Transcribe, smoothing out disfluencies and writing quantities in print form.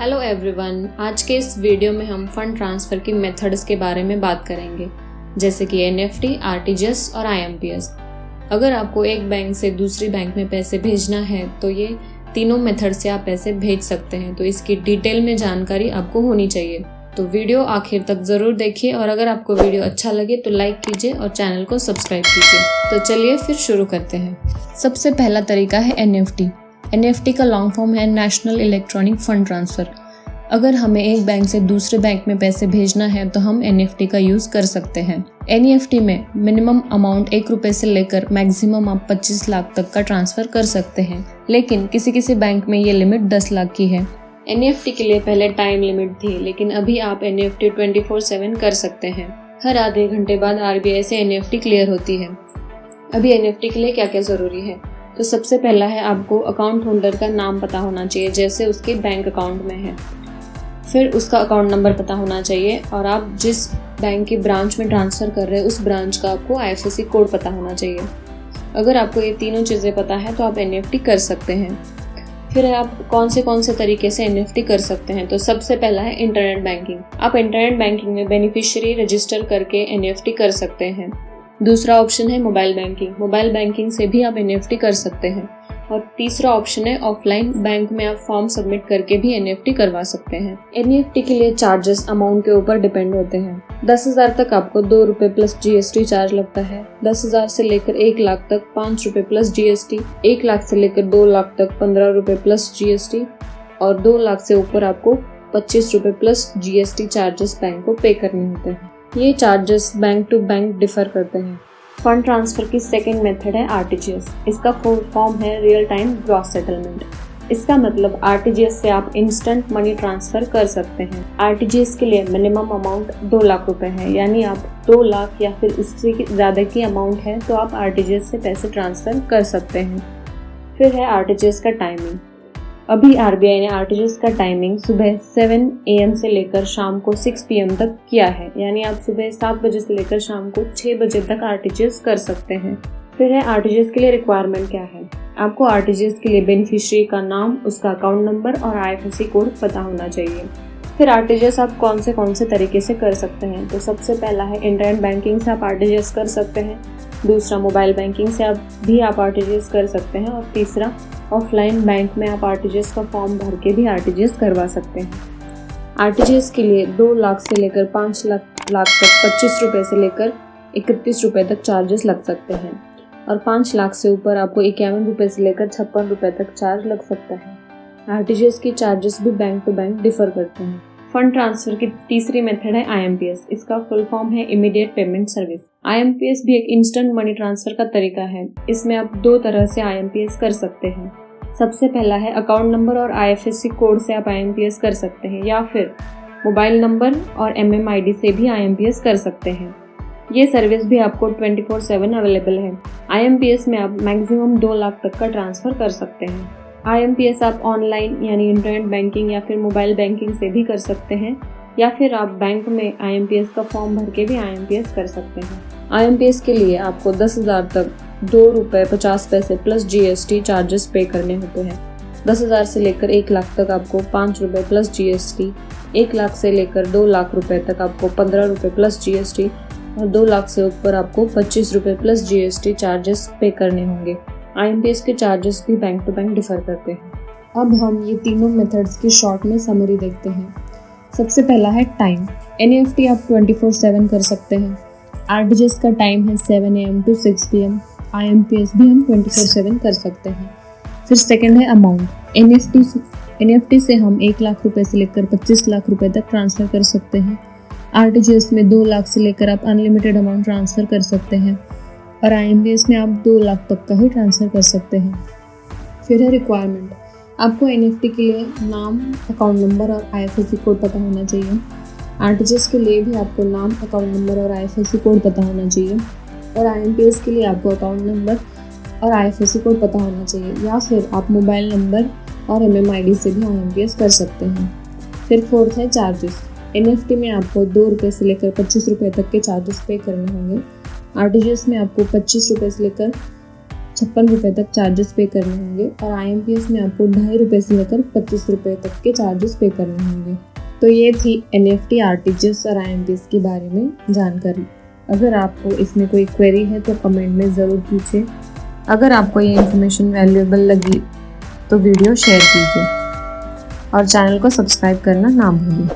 Hello everyone, आज के इस वीडियो में हम फंड ट्रांसफ़र की मेथड्स के बारे में बात करेंगे, जैसे कि एनएफटी, आरटीजीएस और आईएमपीएस। अगर आपको एक बैंक से दूसरी बैंक में पैसे भेजना है तो ये तीनों मेथड से आप पैसे भेज सकते हैं, तो इसकी डिटेल में जानकारी आपको होनी चाहिए। तो वीडियो आखिर तक ज़रूर देखिए और अगर आपको वीडियो अच्छा लगे तो लाइक कीजिए और चैनल को सब्सक्राइब कीजिए। तो चलिए फिर शुरू करते हैं। सबसे पहला तरीका है एनएफटी। एनएफटी का लॉन्ग फॉर्म है नेशनल इलेक्ट्रॉनिक फंड ट्रांसफ़र। अगर हमें एक बैंक से दूसरे बैंक में पैसे भेजना है तो हम एनएफटी का यूज़ कर सकते हैं। एनईएफटी में मिनिमम अमाउंट ₹1 से लेकर मैक्सिमम आप 25 लाख तक का ट्रांसफ़र कर सकते हैं, लेकिन किसी किसी बैंक में ये लिमिट 10 लाख की है। एनईएफटी के लिए पहले टाइम लिमिट थी, लेकिन अभी आप एनईएफटी 24/7 कर सकते हैं। हर आधे घंटे बाद आरबीआई से एनईएफटी क्लियर होती है। अभी एनईएफटी के लिए क्या क्या ज़रूरी है? तो सबसे पहला है आपको अकाउंट होल्डर का नाम पता होना चाहिए, जैसे उसके बैंक अकाउंट में है। फिर उसका अकाउंट नंबर पता होना चाहिए और आप जिस बैंक की ब्रांच में ट्रांसफ़र कर रहे हैं उस ब्रांच का आपको आईएफएससी कोड पता होना चाहिए। अगर आपको ये तीनों चीज़ें पता है तो आप एनईएफटी कर सकते हैं। फिर आप कौन से तरीके से एनईएफटी कर सकते हैं? तो सबसे पहला है इंटरनेट बैंकिंग। आप इंटरनेट बैंकिंग में बेनिफिशियरी रजिस्टर करके एनईएफटी कर सकते हैं। दूसरा ऑप्शन है मोबाइल बैंकिंग। मोबाइल बैंकिंग से भी आप एनईएफटी कर सकते हैं। और तीसरा ऑप्शन है ऑफलाइन, बैंक में आप फॉर्म सबमिट करके भी एनईएफटी करवा सकते हैं। एनईएफटी के लिए चार्जेस अमाउंट के ऊपर डिपेंड होते हैं। 10,000 तक आपको ₹2 प्लस जीएसटी चार्ज लगता है। 10,000 से लेकर 1 लाख तक ₹5 प्लस जीएसटी। 1 लाख से लेकर 2 लाख तक ₹15 प्लस जीएसटी और 2 लाख से ऊपर आपको ₹25 प्लस जीएसटी चार्जेस बैंक को पे करने होते हैं। ये charges bank to bank differ करते हैं। फंड ट्रांसफ़र की सेकेंड मेथड है आरटीजीएस। इसका फुल फॉर्म है रियल टाइम ग्रॉस सेटलमेंट। इसका मतलब आरटीजीएस से आप इंस्टेंट मनी ट्रांसफ़र कर सकते हैं। आरटीजीएस के लिए मिनिमम अमाउंट ₹2 लाख है, यानी आप 2 लाख या फिर उससे ज़्यादा की अमाउंट है तो आप आरटीजीएस से पैसे ट्रांसफ़र कर सकते हैं। फिर है आरटीजीएस का टाइमिंग। अभी आरबीआई ने आरटीजीएस का टाइमिंग सुबह 7 AM से लेकर शाम को 6 PM तक किया है, यानी आप सुबह 7 बजे से लेकर शाम को 6 बजे तक आरटीजीएस कर सकते हैं। फिर है आरटीजीएस के लिए रिक्वायरमेंट क्या है? आपको आरटीजीएस के लिए बेनिफिशियरी का नाम, उसका अकाउंट नंबर और आईएफएससी कोड पता होना चाहिए। फिर आरटीजीएस आप कौन से तरीके से कर सकते हैं? तो सबसे पहला है इंटरनेट बैंकिंग से आप आरटीजीएस कर सकते हैं। दूसरा मोबाइल बैंकिंग से आप आरटीजीएस कर सकते हैं और तीसरा ऑफलाइन बैंक में आप आरटीजीएस का फॉर्म भर के भी आरटीजीएस करवा सकते हैं। आरटीजीएस के लिए 2 लाख से लेकर 5 लाख तक ₹25 से लेकर ₹31 तक चार्जेस लग सकते हैं और 5 लाख से ऊपर आपको ₹51 से लेकर ₹56 तक चार्ज लग सकता है। आरटीजीएस की चार्जेस भी बैंक टू बैंक डिफर करते हैं। फंड ट्रांसफर की तीसरी मेथड है आईएमपीएस। इसका फुल फॉर्म है इमीडिएट पेमेंट सर्विस। आईएमपीएस भी एक इंस्टेंट मनी ट्रांसफर का तरीका है। इसमें आप 2 तरह से आईएमपीएस कर सकते हैं। सबसे पहला है अकाउंट नंबर और आईएफएससी कोड से आप आईएमपीएस कर सकते हैं, या फिर मोबाइल नंबर और एमएमआईडी से भी आईएमपीएस कर सकते हैं। ये सर्विस भी आपको 24/7 अवेलेबल है। आईएमपीएस में आप मैक्सिमम 2 लाख तक का ट्रांसफर कर सकते हैं। आईएमपीएस आप ऑनलाइन यानी इंटरनेट बैंकिंग या फिर मोबाइल बैंकिंग से भी कर सकते हैं, या फिर आप बैंक में आईएमपीएस का फॉर्म भर के भी आईएमपीएस कर सकते हैं। आईएमपीएस के लिए आपको 10,000 तक ₹2.50 प्लस जीएसटी चार्जेस पे करने होते हैं। 10,000 से लेकर 1 लाख तक आपको ₹5 प्लस जीएसटी, 1 लाख से लेकर 2 लाख रुपए तक आपको ₹15 प्लस जीएसटी और 2 लाख से ऊपर आपको ₹25 प्लस जीएसटी चार्जेस पे करने होंगे। आईएमपीएस के चार्जेस भी बैंक टू बैंक डिफर करते हैं। अब हम ये तीनों मेथड्स की शॉर्ट में समरी देखते हैं। सबसे पहला है टाइम। एनईएफटी आप 24/7 कर सकते हैं। आरटीजीएस का टाइम है 7 AM to 6 PM। आईएमपीएस भी हम 24/7 कर सकते हैं। फिर सेकंड है अमाउंट। एनईएफटी से हम 1 लाख रुपए से लेकर 25 लाख रुपए तक ट्रांसफ़र कर सकते हैं। आरटीजीएस में 2 लाख से लेकर आप अनलिमिटेड अमाउंट ट्रांसफ़र कर सकते हैं और आईएमपीएस में आप 2 लाख तक का ही ट्रांसफ़र कर सकते हैं। फिर है रिक्वायरमेंट। आपको एनईएफटी के लिए नाम, अकाउंट नंबर और आईएफएससी कोड पता होना चाहिए। आरटीजीएस के लिए भी आपको नाम, अकाउंट नंबर और आईएफएससी कोड पता होना चाहिए और आईएमपीएस के लिए आपको अकाउंट नंबर और आईएफएससी कोड पता होना चाहिए, या फिर आप मोबाइल नंबर और एमएमआईडी से भी आईएमपीएस कर सकते हैं। फिर फोर्थ है चार्जेस। एनईएफटी में आपको ₹2 से लेकर ₹25 तक के चार्जेस पे करने होंगे। आरटीजीएस में आपको ₹25 से लेकर ₹56 तक चार्जेस पे करने होंगे और IMPS में आपको ₹2.5 से लेकर ₹25 तक के चार्जेस पे करने होंगे। तो ये थी NFT, RTGS और IMPS के बारे में जानकारी। अगर आपको इसमें कोई क्वेरी है तो कमेंट में ज़रूर पूछें। अगर आपको ये इन्फॉर्मेशन वैल्यूएबल लगी तो वीडियो शेयर कीजिए और चैनल को सब्सक्राइब करना ना भूलें।